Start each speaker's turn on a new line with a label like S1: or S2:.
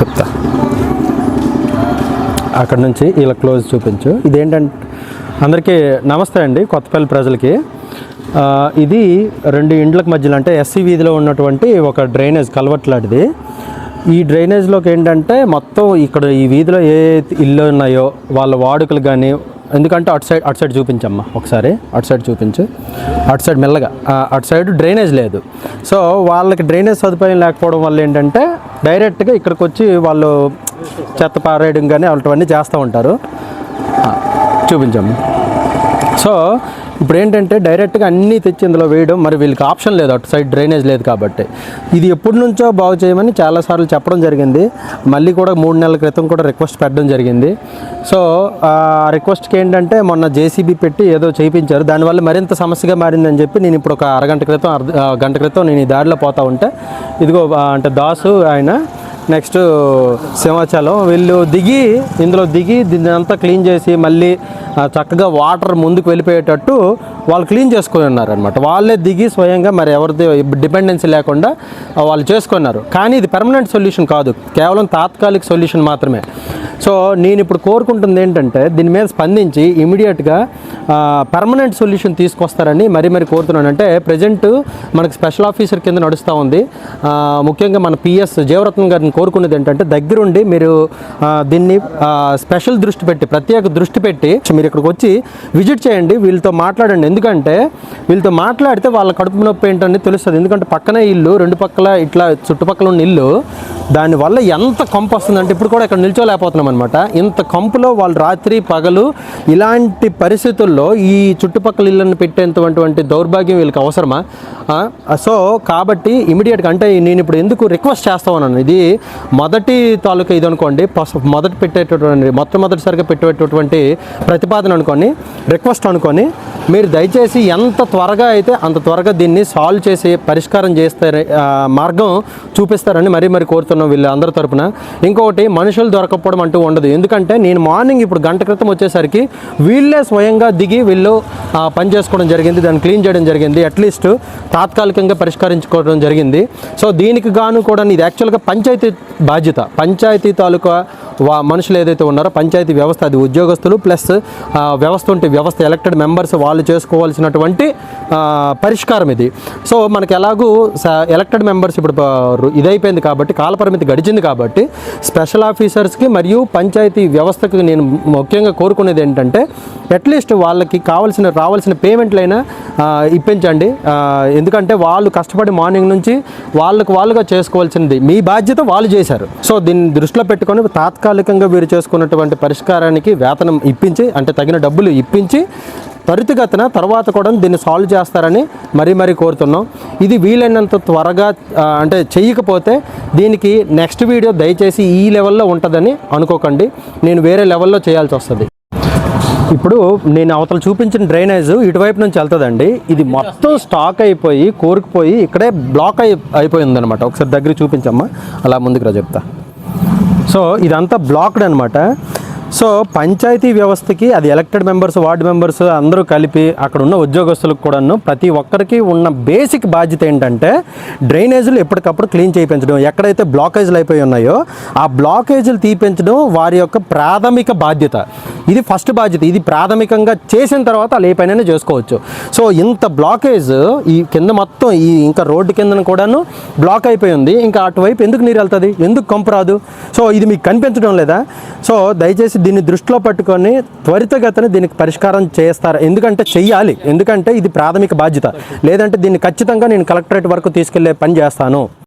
S1: చెప్తా. అక్కడ నుంచి ఇలా క్లోజ్ చూపించు. ఇదేంటంటే అందరికీ నమస్తే అండి, కొత్తపల్లి ప్రజలకి. ఇది 2 ఇండ్లకు మధ్యలో అంటే ఎస్సీ వీధిలో ఉన్నటువంటి ఒక డ్రైనేజ్ కల్వర్ట్ లాంటిది. ఈ డ్రైనేజ్లోకి ఏంటంటే మొత్తం ఇక్కడ ఈ వీధిలో ఏ ఇల్లు ఉన్నాయో వాళ్ళ వాడుకలు కానీ, ఎందుకంటే అటు సైడ్ చూపించమ్మా ఒకసారి, అటు సైడ్ చూపించు, అటు సైడ్ మెల్లగా, అటు సైడ్ డ్రైనేజ్ లేదు. సో వాళ్ళకి డ్రైనేజ్ సదుపాయం లేకపోవడం వల్ల ఏంటంటే డైరెక్ట్గా ఇక్కడికి వచ్చి వాళ్ళు చెత్త పారేయడం కానీ అలాంటివన్నీ చేస్తూ ఉంటారు. చూపించమ్మా. సో ఇప్పుడు ఏంటంటే డైరెక్ట్గా అన్నీ తెచ్చి ఇందులో వేయడం, మరి వీళ్ళకి ఆప్షన్ లేదు, అటు సైడ్ డ్రైనేజ్ లేదు కాబట్టి. ఇది ఎప్పటి నుంచో బాగు చేయమని చాలాసార్లు చెప్పడం జరిగింది. మళ్ళీ కూడా 3 నెలల క్రితం కూడా రిక్వెస్ట్ పెట్టడం జరిగింది. సో ఆ రిక్వెస్ట్కి ఏంటంటే మొన్న జేసీబీ పెట్టి ఏదో చేయించారు. దానివల్ల మరింత సమస్యగా మారిందని చెప్పి నేను ఇప్పుడు ఒక గంట క్రితం నేను ఈ దారిలో పోతూ ఉంటే ఇదిగో అంటే దాసు ఆయన, నెక్స్ట్ సింహాచలం, వీళ్ళు ఇందులో దిగి దీన్ని అంతా క్లీన్ చేసి మళ్ళీ చక్కగా వాటర్ ముందుకు వెళ్ళిపోయేటట్టు వాళ్ళు క్లీన్ చేసుకొని ఉన్నారనమాట. వాళ్ళే దిగి స్వయంగా, మరి ఎవరిది డిపెండెన్సీ లేకుండా వాళ్ళు చేసుకున్నారు. కానీ ఇది పర్మనెంట్ సొల్యూషన్ కాదు, కేవలం తాత్కాలిక సొల్యూషన్ మాత్రమే. సో నేను ఇప్పుడు కోరుకుంటుంది ఏంటంటే దీని మీద స్పందించి ఇమీడియట్గా పర్మనెంట్ సొల్యూషన్ తీసుకొస్తారని మరీ కోరుతున్నాను. అంటే ప్రజెంట్ మనకు స్పెషల్ ఆఫీసర్ కింద నడుస్తూ ఉంది. ముఖ్యంగా మన పిఎస్ జీవరత్నం గారిని కోరుకునేది ఏంటంటే దగ్గరుండి మీరు దీన్ని స్పెషల్ దృష్టి పెట్టి, ప్రత్యేక దృష్టి పెట్టి మీరు ఇక్కడికి వచ్చి విజిట్ చేయండి, వీళ్ళతో మాట్లాడండి. ఎందుకంటే వీళ్ళతో మాట్లాడితే వాళ్ళ కడుపు నొప్పి ఏంటని తెలుస్తుంది. ఎందుకంటే పక్కనే ఇల్లు, 2 పక్కల ఇట్లా చుట్టుపక్కల ఉన్న ఇల్లు, దానివల్ల ఎంత కంపు వస్తుందంటే ఇప్పుడు కూడా ఇక్కడ నిల్చోలేకపోతున్నాం అనమాట. ఇంత కంపులో వాళ్ళు రాత్రి పగలు ఇలాంటి పరిస్థితుల్లో ఈ చుట్టుపక్కల ఇళ్ళని పెట్టేటువంటి దౌర్భాగ్యం వీళ్ళకి అవసరమా? సో కాబట్టి ఇమీడియట్గా, అంటే నేను ఇప్పుడు ఎందుకు రిక్వెస్ట్ చేస్తామన్నాను, ఇది మొదటి తాలూకా ఇది అనుకోండి, మొట్టమొదటిసారిగా పెట్టేటటువంటి ప్రతిపాదన అనుకొని, రిక్వెస్ట్ అనుకొని, మీరు దయచేసి ఎంత త్వరగా అయితే అంత త్వరగా దీన్ని సాల్వ్ చేసి పరిష్కారం చేస్తారు, మార్గం చూపిస్తారని మరీ కోరుతున్నాం వీళ్ళందరి తరపున. ఇంకొకటి, మనుషులు దొరకపోవడం అంటూ ఉండదు. ఎందుకంటే నేను మార్నింగ్ ఇప్పుడు గంట క్రితం వచ్చేసరికి వీళ్ళే స్వయంగా దిగి వీళ్ళు పని చేసుకోవడం జరిగింది, దాన్ని క్లీన్ చేయడం జరిగింది, అట్లీస్ట్ తాత్కాలికంగా పరిష్కరించుకోవడం జరిగింది. సో దీనికి గాను కూడా ఇది యాక్చువల్గా పంచాయతీ బాధ్యత. పంచాయతీ తాలూకా మనుషులు ఏదైతే ఉన్నారో పంచాయతీ వ్యవస్థ, అది ఉద్యోగస్తులు ప్లస్ వ్యవస్థ ఎలక్టెడ్ మెంబర్స్ వాళ్ళు చేసుకోవాల్సినటువంటి పరిష్కారం ఇది. సో మనకి ఎలాగూ ఎలక్టెడ్ మెంబర్స్ ఇప్పుడు ఇదైపోయింది కాబట్టి, కాలపరిమితి గడిచింది కాబట్టి, స్పెషల్ ఆఫీసర్స్కి మరియు పంచాయతీ వ్యవస్థకి నేను ముఖ్యంగా కోరుకునేది ఏంటంటే అట్లీస్ట్ వాళ్ళకి రావాల్సిన పేమెంట్లైనా ఇప్పించండి. ఎందుకంటే వాళ్ళు కష్టపడి మార్నింగ్ నుంచి వాళ్ళుగా చేసుకోవాల్సింది మీ బాధ్యత వాళ్ళు చేశారు. సో దీన్ని దృష్టిలో పెట్టుకొని తాత్కాలికంగా వీరు చేసుకున్నటువంటి పరిష్కారానికి వేతనం ఇప్పించి, అంటే తగిన డబ్బులు ఇప్పించి త్వరితగతిన తర్వాత కూడా దీన్ని సాల్వ్ చేస్తారని మరీ కోరుతున్నాం. ఇది వీలైనంత త్వరగా అంటే చేయకపోతే దీనికి నెక్స్ట్ వీడియో దయచేసి ఈ లెవెల్లో ఉంటుందని అనుకోకండి, నేను వేరే లెవెల్లో చేయాల్సి వస్తుంది. ఇప్పుడు నేను అవతల చూపించిన డ్రైనేజ్ ఇటువైపు నుంచి వెళ్తుందండి. ఇది మొత్తం స్టాక్ అయిపోయి కోరుకుపోయి ఇక్కడే బ్లాక్ అయిపోయింది అనమాట. ఒకసారి దగ్గర చూపించమ్మా, అలా ముందుకు రా చెప్తా. సో ఇదంతా బ్లాక్డ్ అనమాట. సో పంచాయతీ వ్యవస్థకి, అది ఎలక్టెడ్ మెంబర్స్, వార్డు మెంబర్స్ అందరూ కలిపి అక్కడ ఉన్న ఉద్యోగస్తులకు కూడాను ప్రతి ఒక్కరికి ఉన్న బేసిక్ బాధ్యత ఏంటంటే డ్రైనేజీలు ఎప్పటికప్పుడు క్లీన్ చేయించడం, ఎక్కడైతే బ్లాకేజీలు అయిపోయి ఉన్నాయో ఆ బ్లాకేజీలు తీపించడం వారి యొక్క ప్రాథమిక బాధ్యత. ఇది ఫస్ట్ బాధ్యత. ఇది ప్రాథమికంగా చేసిన తర్వాత వాళ్ళు ఏ పైన చేసుకోవచ్చు. సో ఇంత బ్లాకేజ్ ఈ కింద మొత్తం ఈ ఇంకా రోడ్డు కిందను కూడాను బ్లాక్ అయిపోయి ఉంది. ఇంకా అటువైపు ఎందుకు నీరు వెళ్తుంది, ఎందుకు కంపు రాదు? సో ఇది మీకు కనిపించడం లేదా? సో దయచేసి దీన్ని దృష్టిలో పట్టుకొని త్వరితగతిన దీనికి పరిష్కారం చేస్తారు. ఎందుకంటే చెయ్యాలి, ఎందుకంటే ఇది ప్రాథమిక బాధ్యత. లేదంటే దీన్ని ఖచ్చితంగా నేను కలెక్టరేట్ వరకు తీసుకెళ్లే పని చేస్తాను.